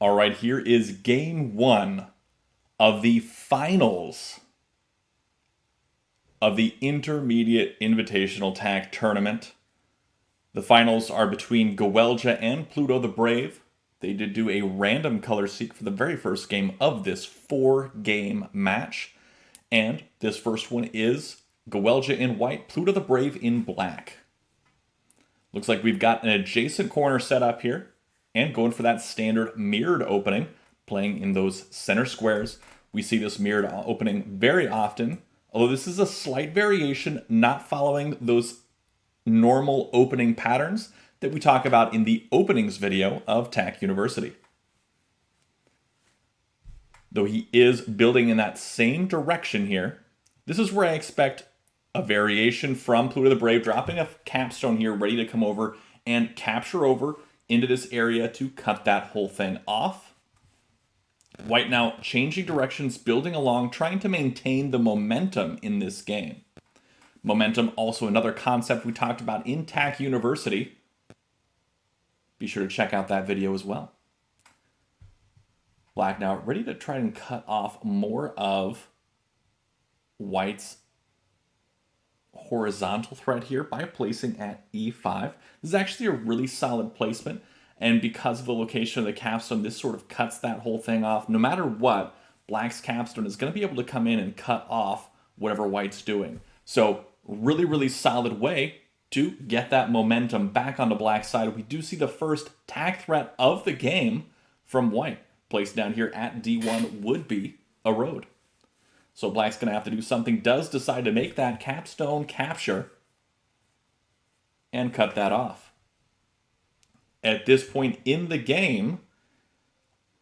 All right, here is game one of the finals of the Intermediate Invitational Tak Tournament. The finals are between gowellja and PlutoTheBrave. They did do a random color seek for the very first game of this 4-game match. And this first one is gowellja in white, PlutoTheBrave in black. Looks like we've got an adjacent corner set up here and going for that standard mirrored opening, playing in those center squares. We see this mirrored opening very often, although this is a slight variation, not following those normal opening patterns that we talk about in the openings video of Tak University. Though he is building in that same direction here, this is where I expect a variation from PlutoTheBrave, dropping a capstone here, ready to come over and capture over into this area to cut that whole thing off. White now changing directions, building along, trying to maintain the momentum in this game. Momentum, also another concept we talked about in Tak University. Be sure to check out that video as well. Black now ready to try and cut off more of White's horizontal threat here by placing at e5. This is actually a really solid placement, and because of the location of the capstone, this sort of cuts that whole thing off. No matter what, Black's capstone is going to be able to come in and cut off whatever White's doing. So really solid way to get that momentum back on the Black side. We do see the first Tak threat of the game from White. Placed down here at d1 would be a road. So Black's going to have to do something, does decide to make that capstone capture and cut that off. At this point in the game,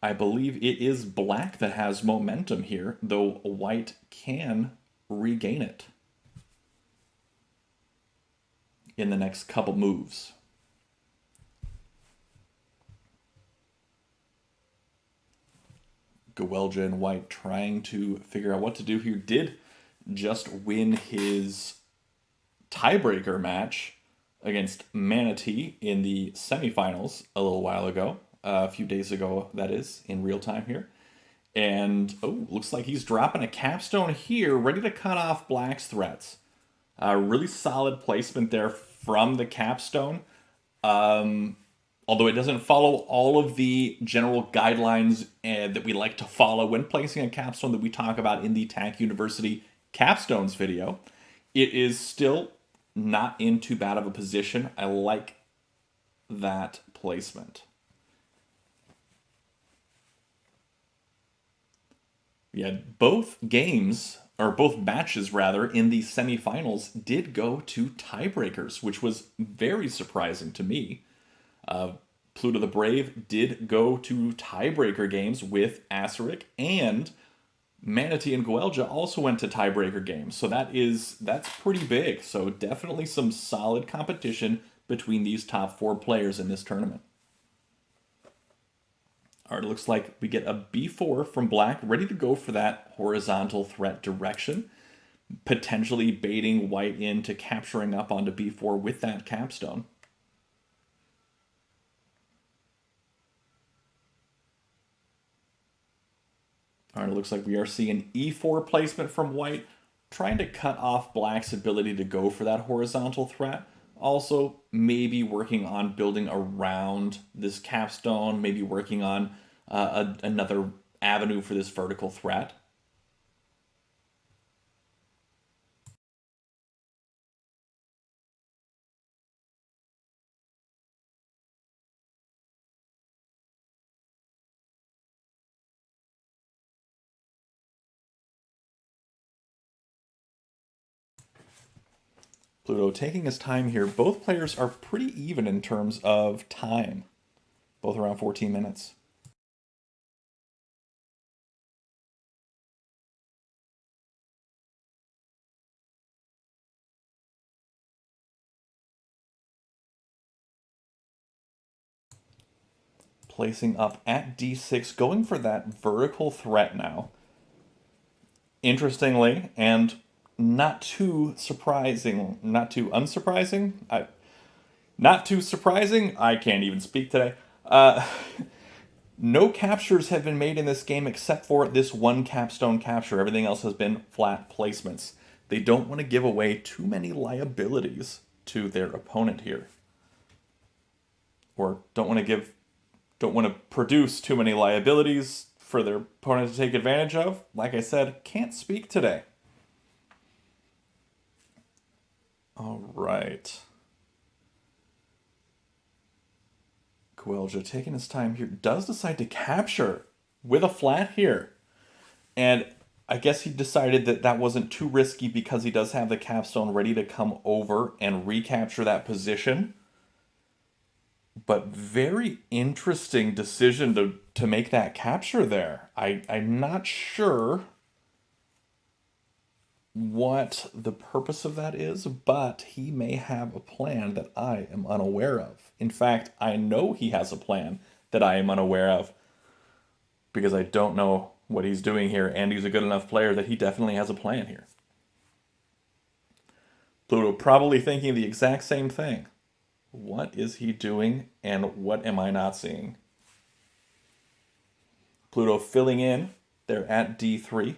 I believe it is Black that has momentum here, though White can regain it in the next couple moves. Gowellja and White trying to figure out what to do here. Did just win his tiebreaker match against Manatee in the semifinals a little while ago, a few days ago, that is, in real time here. And, oh, looks like he's dropping a capstone here, ready to cut off Black's threats. Really solid placement there from the capstone. Although it doesn't follow all of the general guidelines that we like to follow when placing a capstone that we talk about in the Tak University capstones video, it is still not in too bad of a position. I like that placement. Yeah, both games, or both matches rather, in the semifinals did go to tiebreakers, which was very surprising to me. PlutoTheBrave did go to tiebreaker games with Asterisk, and Manatee and gowellja also went to tiebreaker games. So that's pretty big. So definitely some solid competition between these top 4 players in this tournament. All right, it looks like we get a b4 from Black, ready to go for that horizontal threat direction, potentially baiting White into capturing up onto b4 with that capstone. All right, it looks like we are seeing an e4 placement from White, trying to cut off Black's ability to go for that horizontal threat. Also, maybe working on building around this capstone, maybe working on another avenue for this vertical threat. Pluto taking his time here. Both players are pretty even in terms of time, both around 14 minutes. Placing up at d6, going for that vertical threat now. Interestingly, and not too surprising, not too unsurprising, not too surprising, I can't even speak today. No captures have been made in this game except for this one capstone capture. Everything else has been flat placements. They don't want to give away too many liabilities to their opponent here. Or don't want to produce too many liabilities for their opponent to take advantage of. Like I said, can't speak today. All right. gowellja taking his time here, does decide to capture with a flat here. And I guess he decided that that wasn't too risky because he does have the capstone ready to come over and recapture that position. But very interesting decision to make that capture there. I'm not sure what the purpose of that is, but he may have a plan that I am unaware of. In fact, I know he has a plan that I am unaware of because I don't know what he's doing here, and he's a good enough player that he definitely has a plan here. Pluto probably thinking the exact same thing. What is he doing, and what am I not seeing? Pluto filling in. They're at D3.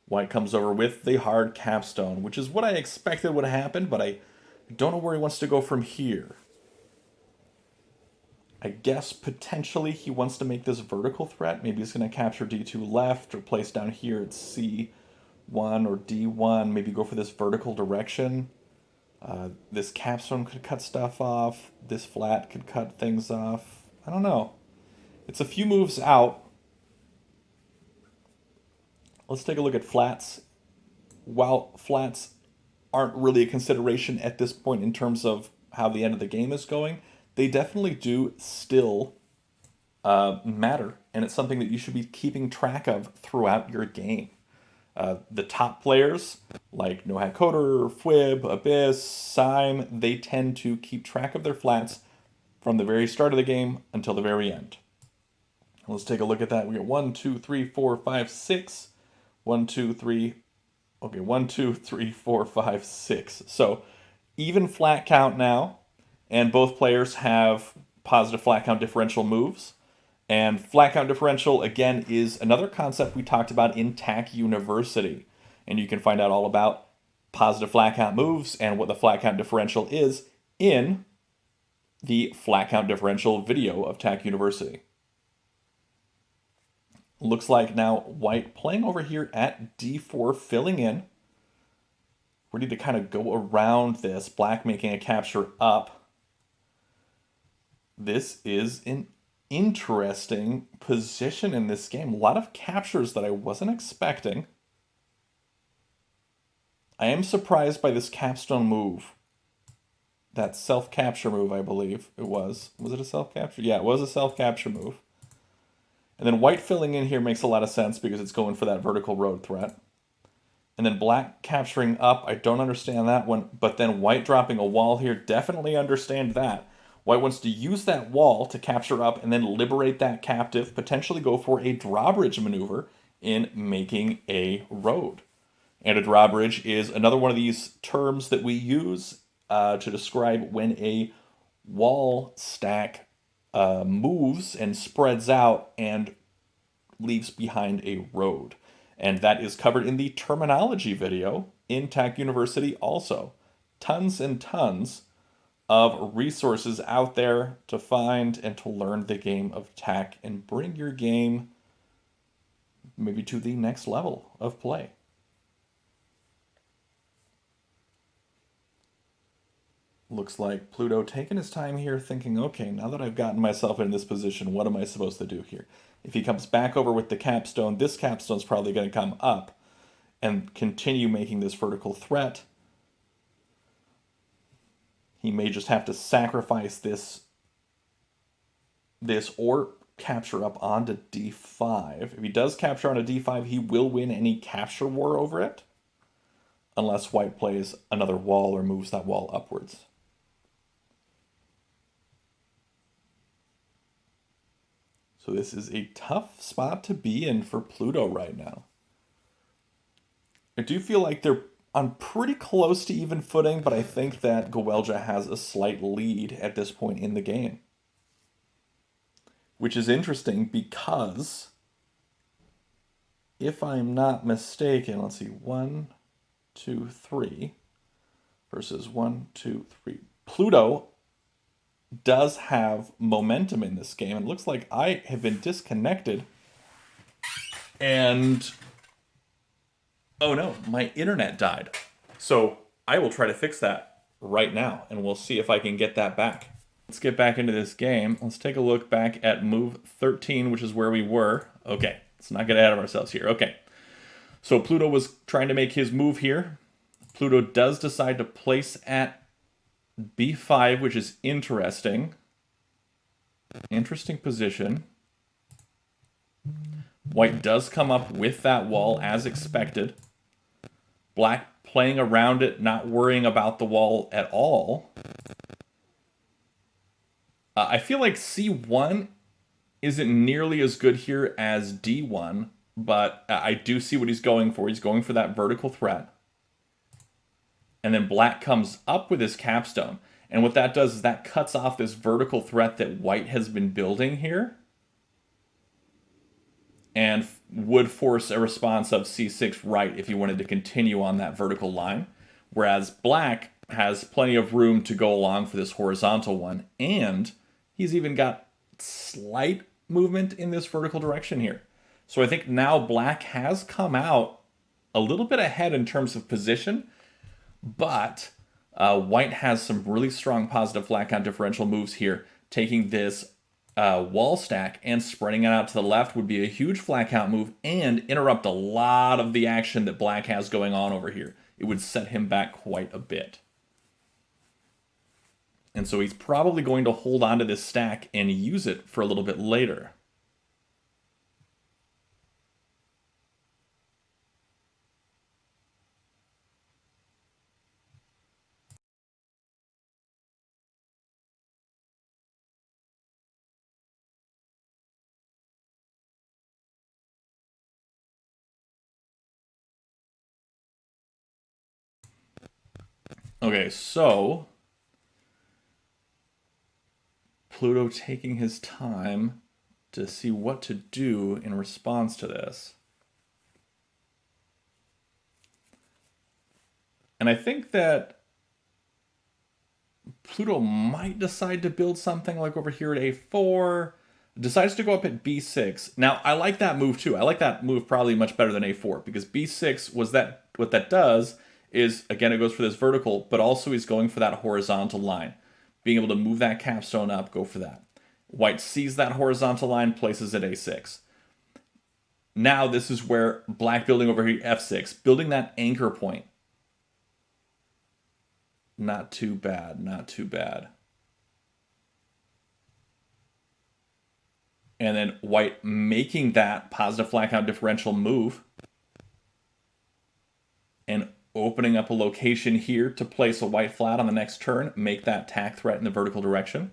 White comes over with the hard capstone, which is what I expected would happen, but I don't know where he wants to go from here. I guess potentially he wants to make this vertical threat. Maybe he's going to capture D2 left or place down here at C1 or D1. Maybe go for this vertical direction. This capstone could cut stuff off. This flat could cut things off. I don't know. It's a few moves out. Let's take a look at flats. While flats aren't really a consideration at this point in terms of how the end of the game is going, they definitely do still matter, and it's something that you should be keeping track of throughout your game. The top players, like NohatCoder, Fwib, Abyss, Sime, they tend to keep track of their flats from the very start of the game until the very end. Let's take a look at that. We got 1, 2, 3, 4, 5, 6. 1, 2, 3. Okay, 1, 2, 3, 4, 5, 6. So even flat count now, and both players have positive flat count differential moves. And flat count differential, again, is another concept we talked about in Tak University. And you can find out all about positive flat count moves and what the flat count differential is in the flat count differential video of Tak University. Looks like now white playing over here at D4, filling in. Ready to kind of go around this. Black making a capture up. This is an interesting position in this game. A lot of captures that I wasn't expecting. I am surprised by this capstone move. That self-capture move, I believe it was. Was it a self-capture? Yeah, it was a self-capture move. And then white filling in here makes a lot of sense because it's going for that vertical road threat. And then black capturing up, I don't understand that one. But then white dropping a wall here, definitely understand that. White wants to use that wall to capture up and then liberate that captive, potentially go for a drawbridge maneuver in making a road. And a drawbridge is another one of these terms that we use to describe when a wall stack moves and spreads out and leaves behind a road. And that is covered in the terminology video in Tak University also. Tons and tons of resources out there to find and to learn the game of Tak and bring your game maybe to the next level of play. Looks like Pluto taking his time here thinking, okay, now that I've gotten myself in this position, what am I supposed to do here? If he comes back over with the capstone, this capstone's probably going to come up and continue making this vertical threat. He may just have to sacrifice this or capture up onto D5. If he does capture onto D5, he will win any capture war over it, unless white plays another wall or moves that wall upwards. So this is a tough spot to be in for Pluto right now. I do feel like they're on pretty close to even footing, but I think that gowellja has a slight lead at this point in the game. which is interesting because if I'm not mistaken, let's see, 1, 2, 3 versus 1, 2, 3. Pluto does have momentum in this game. It looks like I have been disconnected. And oh no, my internet died. So I will try to fix that right now, and we'll see if I can get that back. Let's get back into this game. Let's take a look back at move 13, which is where we were. Okay, let's not get ahead of ourselves here. Okay, so Pluto was trying to make his move here. Pluto does decide to place at b5, which is interesting. Interesting position. White does come up with that wall as expected. Black playing around it, not worrying about the wall at all. I feel like c1 isn't nearly as good here as d1, but I do see what he's going for. He's going for that vertical threat. And then black comes up with his capstone. And what that does is that cuts off this vertical threat that white has been building here. And would force a response of c6 right if he wanted to continue on that vertical line. Whereas black has plenty of room to go along for this horizontal one. And he's even got slight movement in this vertical direction here. So I think now black has come out a little bit ahead in terms of position. But white has some really strong positive flat count differential moves here. Taking this wall stack and spreading it out to the left would be a huge flat count move and interrupt a lot of the action that black has going on over here. It would set him back quite a bit. And so he's probably going to hold on to this stack and use it for a little bit later. Okay, so Pluto taking his time to see what to do in response to this. And I think that Pluto might decide to build something like over here at a4. Decides to go up at b6. Now, I like that move too. I like that move probably much better than a4 because b6 was that what that does is, again, it goes for this vertical, but also he's going for that horizontal line. Being able to move that capstone up, go for that. White sees that horizontal line, places it a6. Now this is where black building over here f6, building that anchor point. Not too bad, not too bad. And then white making that positive flat count differential move and opening up a location here to place a white flat on the next turn, make that tak threat in the vertical direction.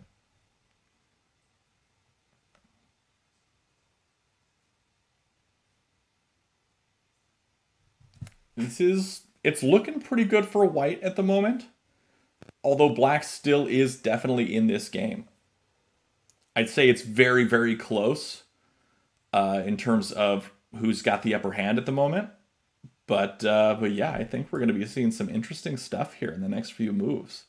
It's looking pretty good for white at the moment, although black still is definitely in this game. I'd say it's very, very close in terms of who's got the upper hand at the moment. But yeah, I think we're going to be seeing some interesting stuff here in the next few moves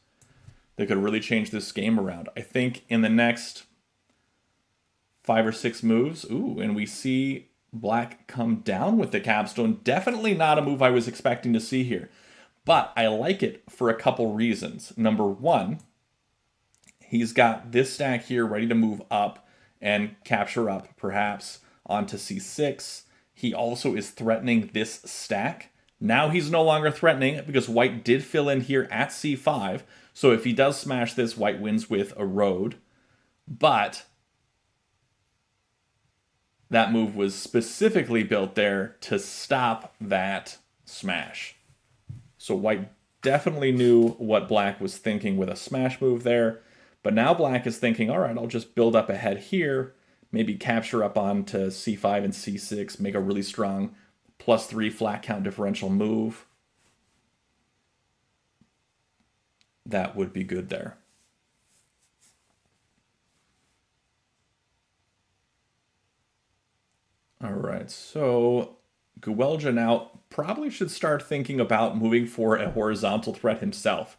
that could really change this game around. I think in the next 5 or 6 moves, and we see black come down with the capstone. Definitely not a move I was expecting to see here. But I like it for a couple reasons. Number one, he's got this stack here ready to move up and capture up, perhaps, onto c6. He also is threatening this stack. Now he's no longer threatening it because white did fill in here at c5. So if he does smash this, white wins with a road. But that move was specifically built there to stop that smash. So white definitely knew what black was thinking with a smash move there. But now black is thinking, all right, I'll just build up ahead here, maybe capture up onto c5 and c6, make a really strong +3 flat count differential move. That would be good there. All right, so gowellja now probably should start thinking about moving for a horizontal threat himself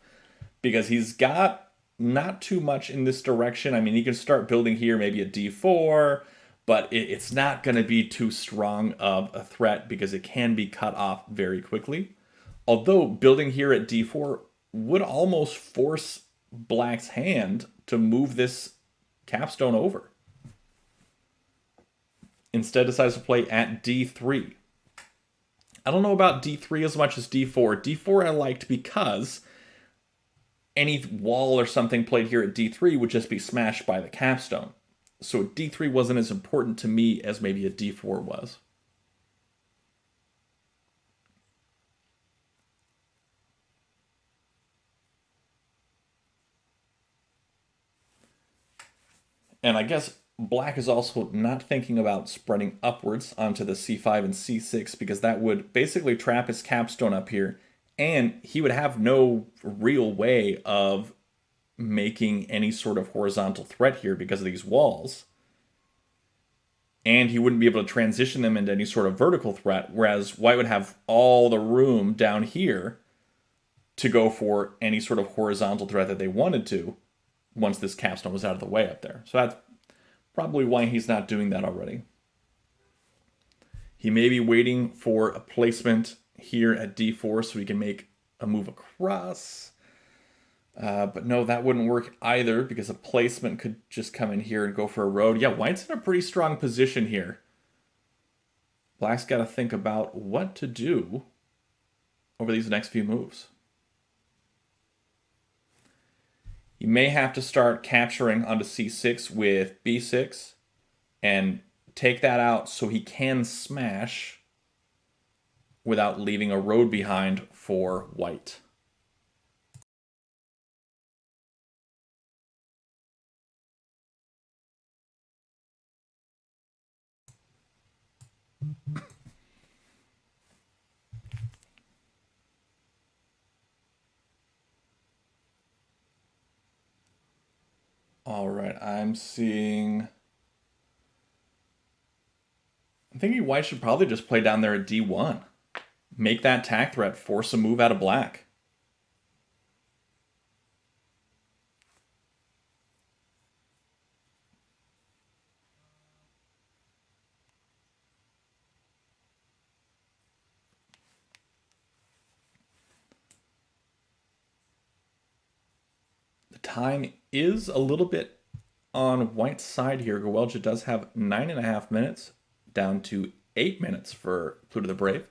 because he's got not too much in this direction. I mean, he can start building here, maybe a d4, but it's not going to be too strong of a threat because it can be cut off very quickly. Although building here at d4 would almost force black's hand to move this capstone over. Instead decides to play at d3. I don't know about d3 as much as d4. d4 I liked because any wall or something played here at d3 would just be smashed by the capstone. So d3 wasn't as important to me as maybe a d4 was. And I guess black is also not thinking about spreading upwards onto the c5 and c6 because that would basically trap his capstone up here, and he would have no real way of making any sort of horizontal threat here because of these walls. And he wouldn't be able to transition them into any sort of vertical threat, whereas white would have all the room down here to go for any sort of horizontal threat that they wanted to once this capstone was out of the way up there. So that's probably why he's not doing that already. He may be waiting for a placement here at d4 so he can make a move across. But no, that wouldn't work either because a placement could just come in here and go for a road. Yeah, white's in a pretty strong position here. Black's got to think about what to do over these next few moves. You may have to start capturing onto c6 with b6 and take that out so he can smash without leaving a road behind for white. All right, I'm thinking white should probably just play down there at d1. Make that tak threat, force a move out of black. The time is a little bit on white's side here. Gowellja does have 9.5 minutes, down to 8 minutes for PlutoTheBrave.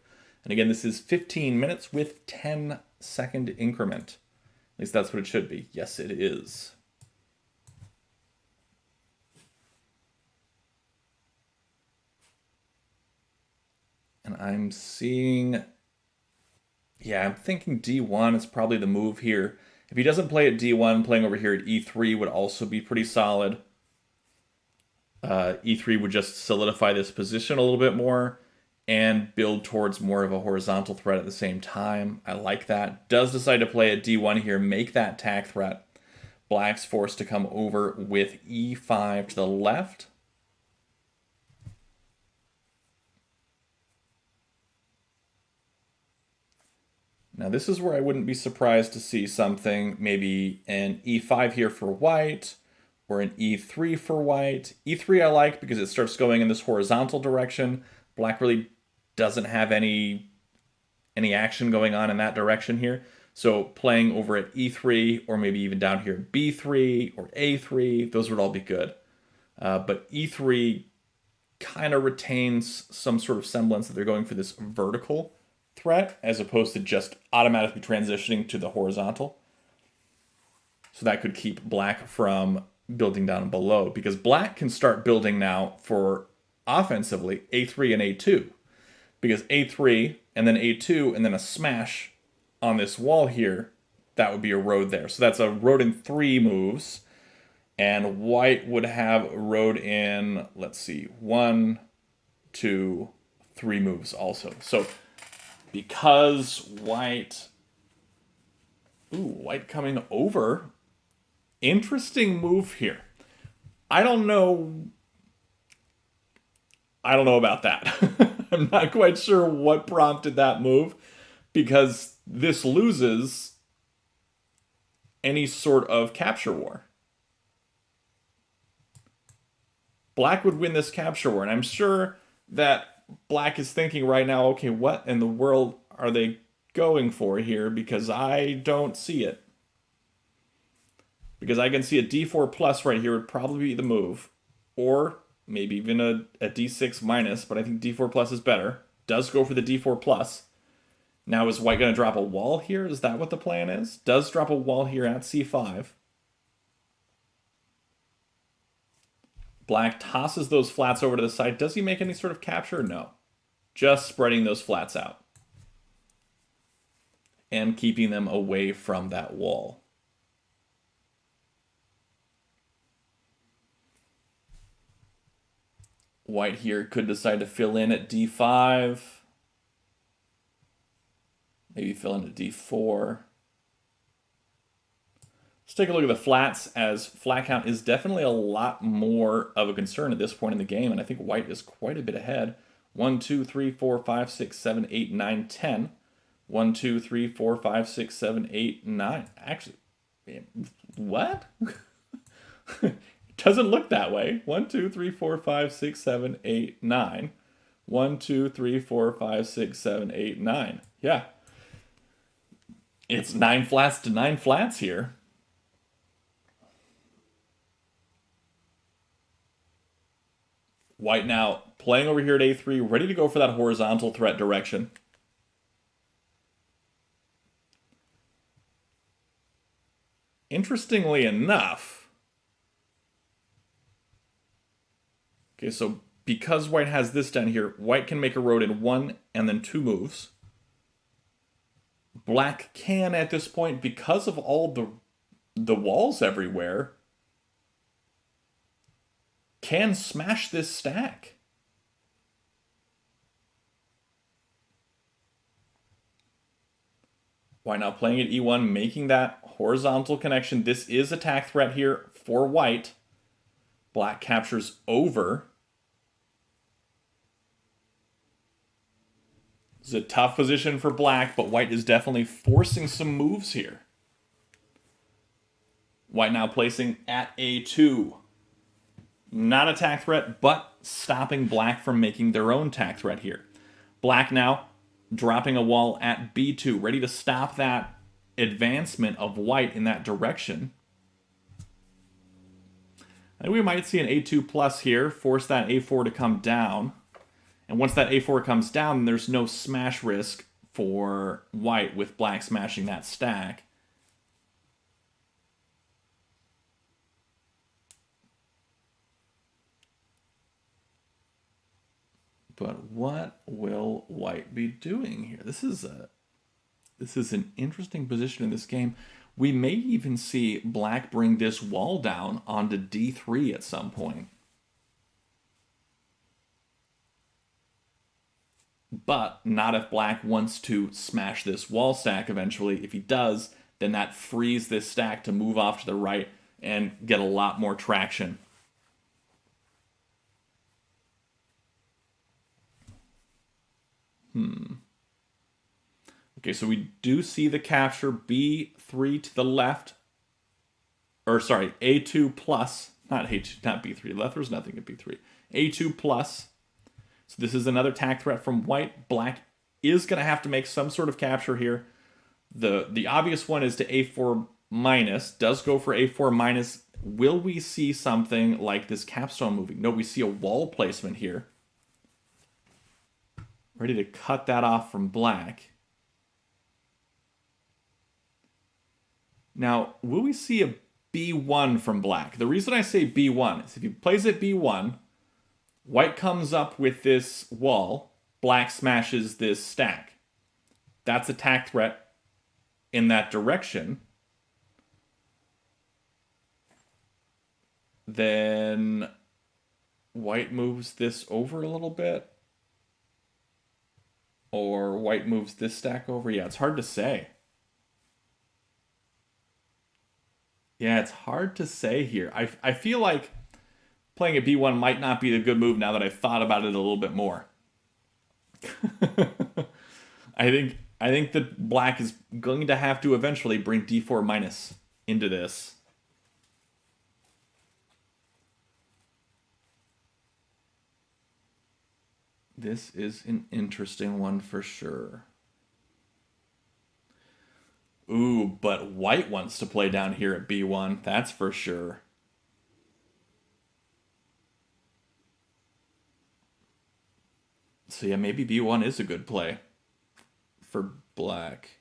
And again, this is 15 minutes with 10-second increment. At least that's what it should be. Yes, it is. And I'm seeing, yeah, I'm thinking d1 is probably the move here. If he doesn't play at d1, playing over here at e3 would also be pretty solid. E3 would just solidify this position a little bit more and build towards more of a horizontal threat at the same time. I like that. Does decide to play at d1 here, make that tak threat. Black's forced to come over with e5 to the left. Now this is where I wouldn't be surprised to see something, maybe an e5 here for white, or an e3 for white. E3 I like because it starts going in this horizontal direction. Black really doesn't have any action going on in that direction here. So playing over at e3, or maybe even down here b3 or a3, those would all be good. But e3 kind of retains some sort of semblance that they're going for this vertical threat as opposed to just automatically transitioning to the horizontal. So that could keep black from building down below, because black can start building now for offensively a3 and a2, because a3 and then a2 and then a smash on this wall here, that would be a road there. So that's a road in 3 moves, and white would have road in, let's see, 1, 2, 3 moves also. So because white coming over, interesting move here. I don't know I don't know about that. I'm not quite sure what prompted that move, because this loses any sort of capture war. Black would win this capture war, and I'm sure that Black is thinking right now, okay, what in the world are they going for here? Because I don't see it. Because I can see a d4 plus right here would probably be the move. Or maybe even a d6 minus, but I think d4 plus is better. Does go for the d4 plus. Now is White going to drop a wall here? Is that what the plan is? Does drop a wall here at c5. Black tosses those flats over to the side. Does he make any sort of capture? No. Just spreading those flats out. And keeping them away from that wall. White here could decide to fill in at d5. Maybe fill in at d4. Let's take a look at the flats, as flat count is definitely a lot more of a concern at this point in the game, and I think White is quite a bit ahead. 1, 2, 3, 4, 5, 6, 7, 8, 9, 10. 1, 2, 3, 4, 5, 6, 7, 8, 9. Actually, what? It doesn't look that way. 1, 2, 3, 4, 5, 6, 7, 8, 9. 1, 2, 3, 4, 5, 6, 7, 8, 9. Yeah. It's 9 flats to 9 flats here. White now playing over here at a3, ready to go for that horizontal threat direction. Interestingly enough, okay, so because White has this down here, White can make a road in 1 and then 2 moves. Black can, at this point, because of all the walls everywhere, can smash this stack. White now playing at e1, making that horizontal connection. This is a attack threat here for White. Black captures over. It's a tough position for Black, but White is definitely forcing some moves here. White now placing at a2. Not a attack threat, but stopping Black from making their own attack threat here. Black now dropping a wall at b2, ready to stop that advancement of White in that direction. And we might see an a2 plus here, force that a4 to come down. And once that a4 comes down, there's no smash risk for White with Black smashing that stack. But what will White be doing here? This is an interesting position in this game. We may even see Black bring this wall down onto d3 at some point. But not if Black wants to smash this wall stack eventually. If he does, then that frees this stack to move off to the right and get a lot more traction. Okay, so we do see the capture b3 to the left. Or sorry, a2 plus, not a2, not b3. Left, there's nothing at b3. a2 plus. So this is another attack threat from White. Black is going to have to make some sort of capture here. The obvious one is to a4 minus. Does go for a4 minus. Will we see something like this capstone moving? No, we see a wall placement here. Ready to cut that off from Black. Now, will we see a b1 from Black? The reason I say b1 is if he plays at b1, White comes up with this wall, Black smashes this stack. That's attack threat in that direction. Then White moves this over a little bit. Or White moves this stack over. Yeah, it's hard to say. Yeah, it's hard to say here. I feel like playing at b1 might not be a good move now that I've thought about it a little bit more. I think that black is going to have to eventually bring d4 minus into this. This is an interesting one for sure. Ooh, but white wants to play down here at b1, that's for sure. So yeah, maybe b1 is a good play for black.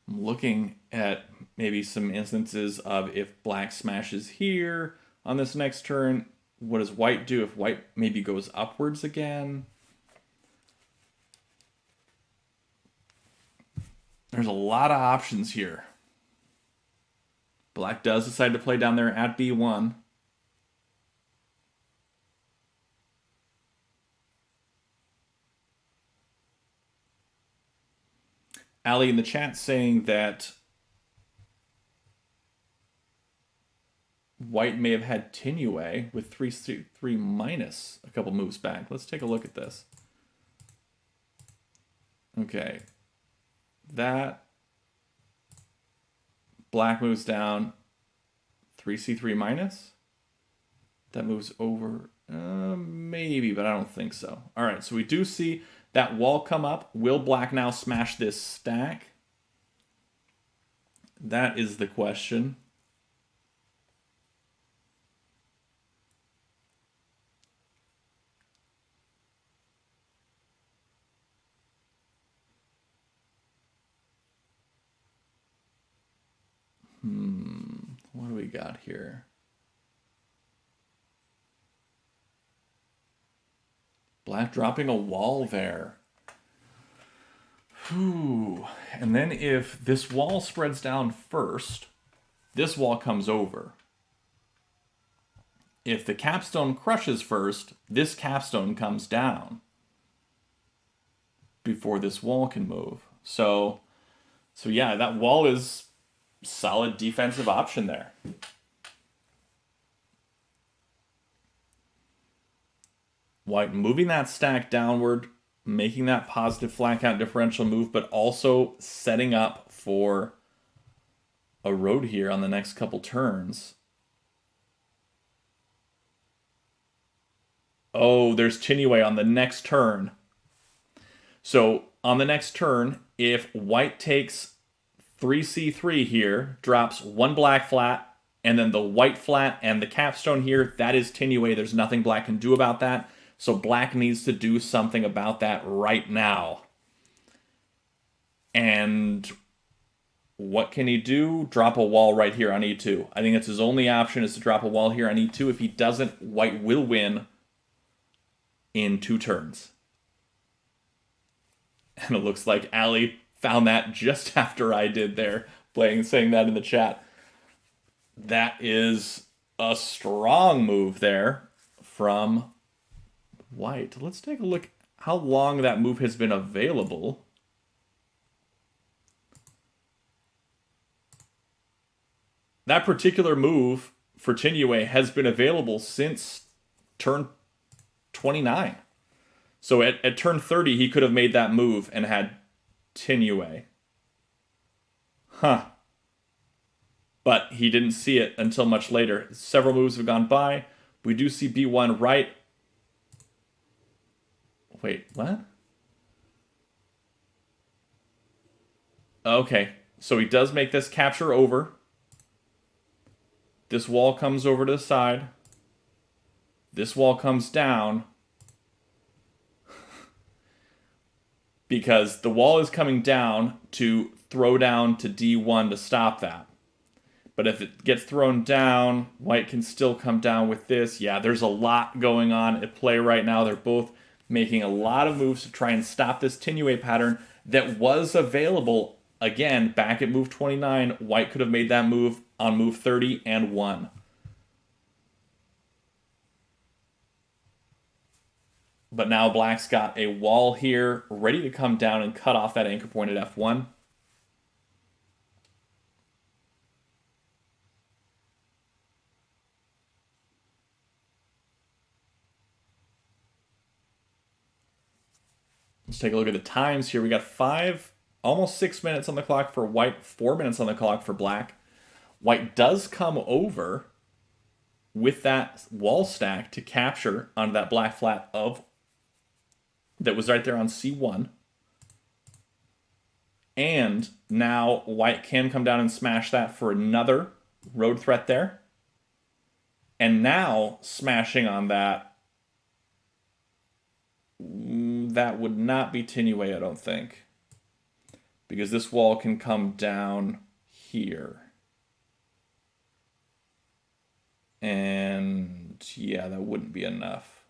I'm looking at maybe some instances of if black smashes here on this next turn, what does white do if white maybe goes upwards again? There's a lot of options here. Black does decide to play down there at b1. Ali in the chat saying that white may have had Tinue with 3 minus a couple moves back. Let's take a look at this. Okay. That. Black moves down. 3c3 minus. That moves over. Maybe, but I don't think so. All right, so we do see that wall come up. Will black now smash this stack? That is the question. What do we got here? Black dropping a wall there. Whew. And then if this wall spreads down first, this wall comes over. If the capstone crushes first, this capstone comes down before this wall can move. So yeah, that wall is solid defensive option there. White moving that stack downward, making that positive flat count differential move, but also setting up for a road here on the next couple turns. Oh, there's Tinue on the next turn. So on the next turn, if white takes 3c3 here, drops one black flat, and then the white flat and the capstone here, that is Tinue. There's nothing black can do about that. So black needs to do something about that right now. And what can he do? Drop a wall right here on e2. I think that's his only option, is to drop a wall here on e2. If he doesn't, white will win in 2 turns. And it looks like Ali found that just after I did there, saying that in the chat. That is a strong move there from white. Let's take a look how long that move has been available. That particular move for Tinue has been available since turn 29. So at turn 30, he could have made that move and had Tinue. Huh. But he didn't see it until much later. Several moves have gone by. We do see b1 right. Wait, what? Okay, so he does make this capture over. This wall comes over to the side. This wall comes down. Because the wall is coming down to throw down to d1 to stop that. But if it gets thrown down, white can still come down with this. Yeah, there's a lot going on at play right now. They're both making a lot of moves to try and stop this Tinue pattern that was available. Again, back at move 29, white could have made that move on move 30 and 1. But now black's got a wall here ready to come down and cut off that anchor point at f1. Let's take a look at the times here. We got almost 6 minutes on the clock for white, 4 minutes on the clock for black. White does come over with that wall stack to capture onto that black flat that was right there on c1. And now white can come down and smash that for another road threat there. And now smashing on that would not be Tinue, I don't think. Because this wall can come down here. And yeah, that wouldn't be enough.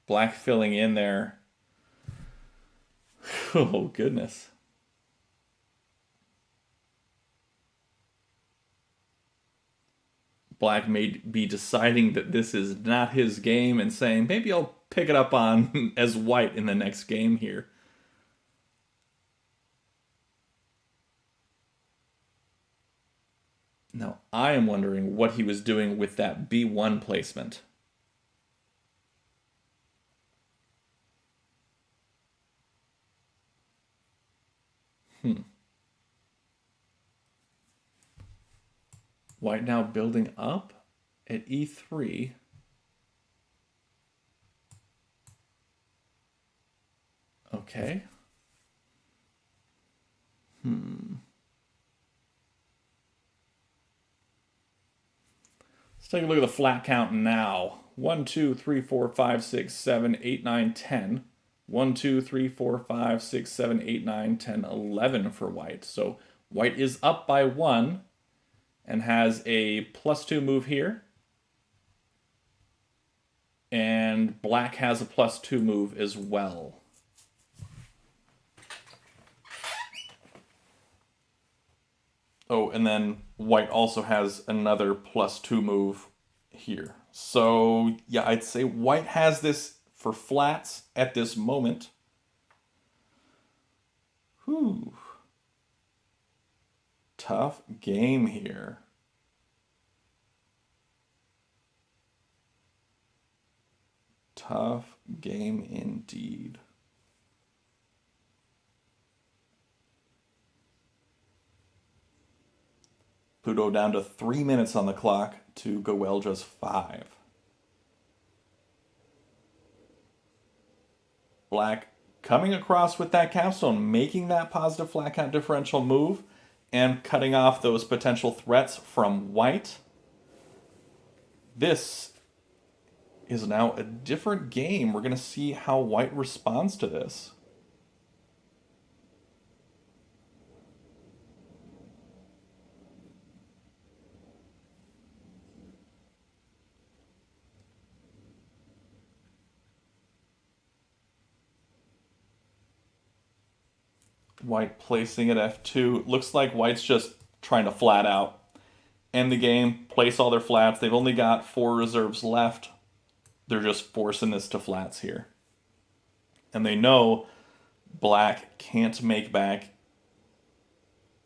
Black filling in there. Oh, goodness. Black may be deciding that this is not his game and saying, maybe I'll pick it up on as white in the next game here. Now, I am wondering what he was doing with that B1 placement. White now building up at E3. Okay. Let's take a look at the flat count now. 1, 2, 3, 4, 5, 6, 7, 8, 9, 10. 1, 2, 3, 4, 5, 6, 7, 8, 9, 10, 11 for white. So white is up by 1 and has a +2 move here. And black has a +2 move as well. Oh, and then white also has another +2 move here. So, yeah, I'd say white has this for flats at this moment. Whew. Tough game here. Tough game indeed. Pluto down to 3 minutes on the clock to gowellja's 5. Black coming across with that capstone, making that positive flat count differential move and cutting off those potential threats from white. This is now a different game. We're going to see how white responds to this. White placing at f2. Looks like white's just trying to flat out end the game, place all their flats. They've only got 4 reserves left. They're just forcing this to flats here. And they know black can't make back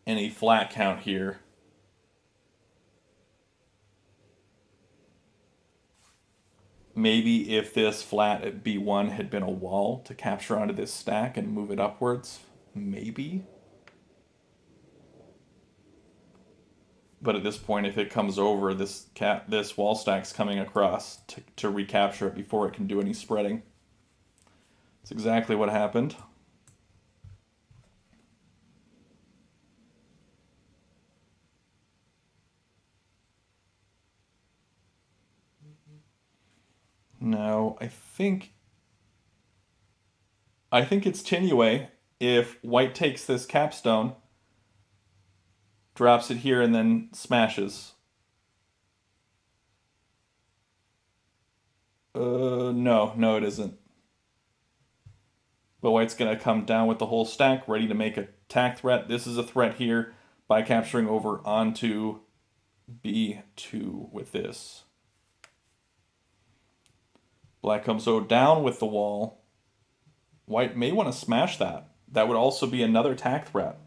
any flat count here. Maybe if this flat at B1 had been a wall to capture onto this stack and move it upwards, maybe. But at this point, if it comes over, this wall stack's coming across to recapture it before it can do any spreading. That's exactly what happened. Now, I think it's Tinue if white takes this capstone, drops it here, and then smashes. No, it isn't. But white's going to come down with the whole stack, ready to make a attack threat. This is a threat here by capturing over onto B2 with this. Black comes down with the wall. White may want to smash that. That would also be another attack threat.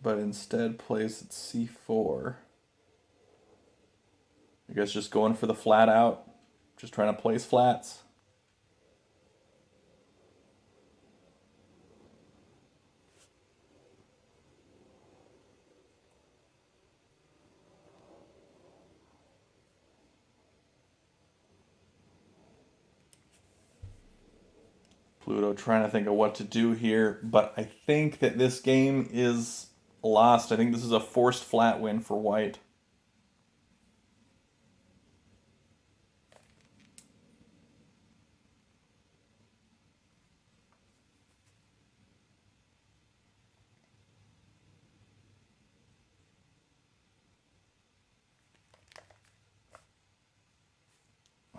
But instead plays at C4. I guess just going for the flat out. Just trying to place flats. Pluto trying to think of what to do here, but I think that this game is lost. I think this is a forced flat win for white.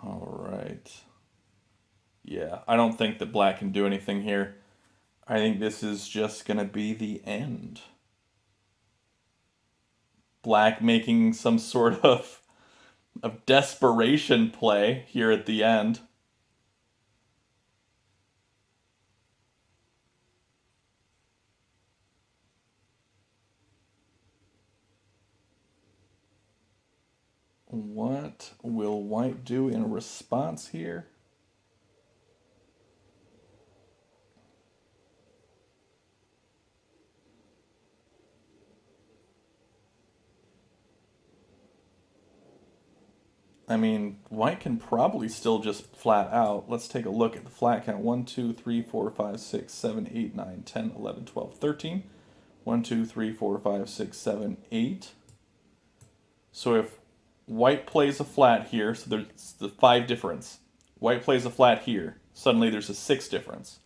All right. Yeah, I don't think that black can do anything here. I think this is just going to be the end. Black making some sort of desperation play here at the end. What will white do in response here? I mean, white can probably still just flat out. Let's take a look at the flat count. 1, 2, 3, 4, 5, 6, 7, 8, 9, 10, 11, 12, 13. 1, 2, 3, 4, 5, 6, 7, 8. So if white plays a flat here, so there's the 5 difference. White plays a flat here, suddenly there's a 6 difference.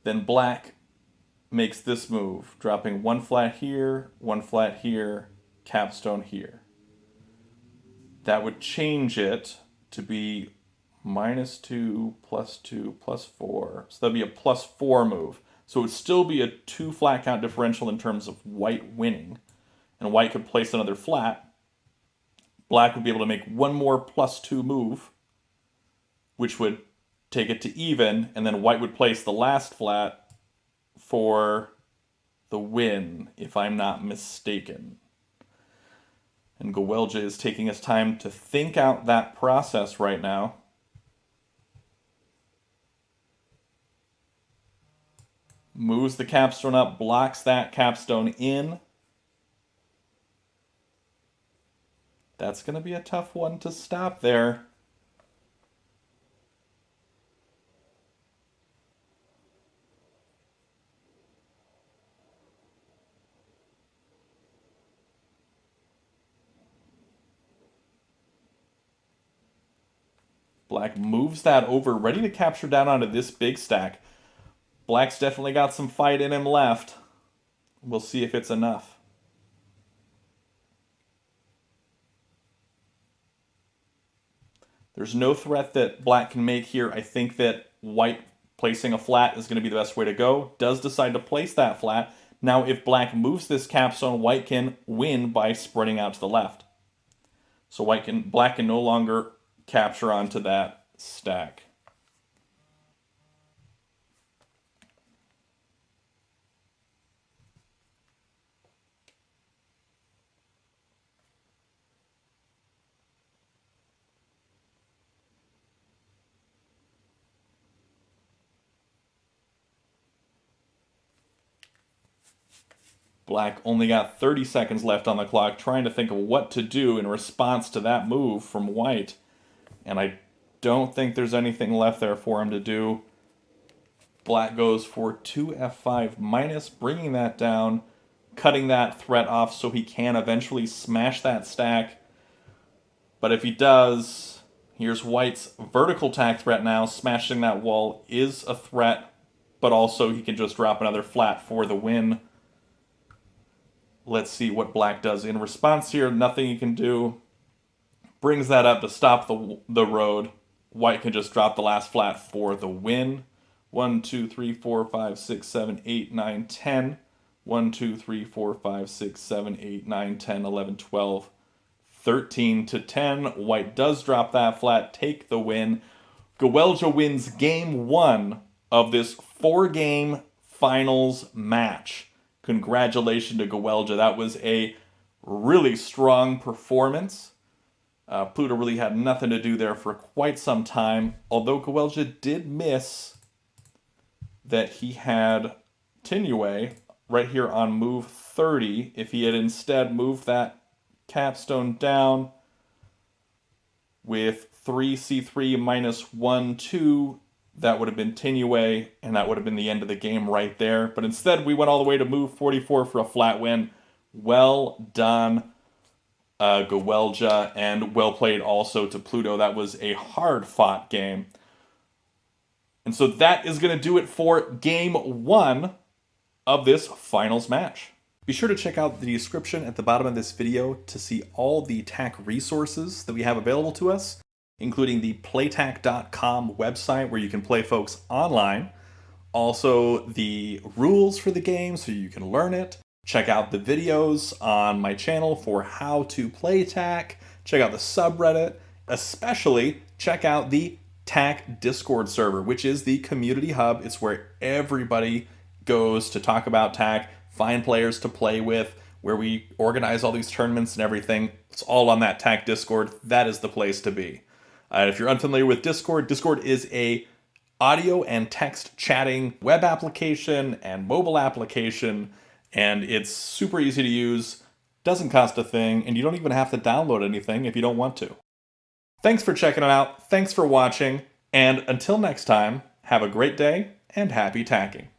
Then black makes this move, dropping 1 flat here, 1 flat here, capstone here. That would change it to be -2, +2, +4. So that'd be a +4 move. So it would still be a 2 flat count differential in terms of white winning. And white could place another flat. Black would be able to make one more +2 move, which would take it to even, and then white would place the last flat for the win, if I'm not mistaken. And gowellja is taking his time to think out that process right now. Moves the capstone up, blocks that capstone in. That's going to be a tough one to stop there. Black moves that over, ready to capture down onto this big stack. Black's definitely got some fight in him left. We'll see if it's enough. There's no threat that black can make here. I think that white placing a flat is going to be the best way to go. Does decide to place that flat. Now, if black moves this capstone, white can win by spreading out to the left. So black can no longer capture onto that stack. Black only got 30 seconds left on the clock, trying to think of what to do in response to that move from white. And I don't think there's anything left there for him to do. Black goes for 2f5 minus, bringing that down, cutting that threat off so he can eventually smash that stack. But if he does, here's white's vertical tack threat now. Smashing that wall is a threat, but also he can just drop another flat for the win. Let's see what black does in response here. Nothing he can do. Brings that up to stop the road. White can just drop the last flat for the win. 1, 2, 3, 4, 5, 6, 7, 8, 9, 10. 1, 2, 3, 4, 5, 6, 7, 8, 9, 10, 11, 12, 13 to 10. White does drop that flat, take the win. Gowellja wins game 1 of this 4-game finals match. Congratulations to Gowellja. That was a really strong performance. Pluto really had nothing to do there for quite some time, although Gowellja did miss that he had Tinue right here on move 30. If he had instead moved that capstone down with 3c3 minus 1, 2, that would have been Tinue, and that would have been the end of the game right there. But instead, we went all the way to move 44 for a flat win. Well done, Gowellja, and well played also to Pluto. That was a hard-fought game. And so that is going to do it for game 1 of this finals match. Be sure to check out the description at the bottom of this video to see all the TAK resources that we have available to us, including the playtak.com website where you can play folks online. Also, the rules for the game so you can learn it. Check out the videos on my channel for how to play Tak. Check out the subreddit. Especially check out the Tak Discord server, which is the community hub. It's where everybody goes to talk about Tak, find players to play with, where we organize all these tournaments and everything. It's all on that Tak Discord. That is the place to be. If you're unfamiliar with Discord, Discord is a audio and text chatting web application and mobile application, and it's super easy to use, doesn't cost a thing, and you don't even have to download anything if you don't want to. Thanks for checking it out, thanks for watching, and until next time, have a great day and happy tacking.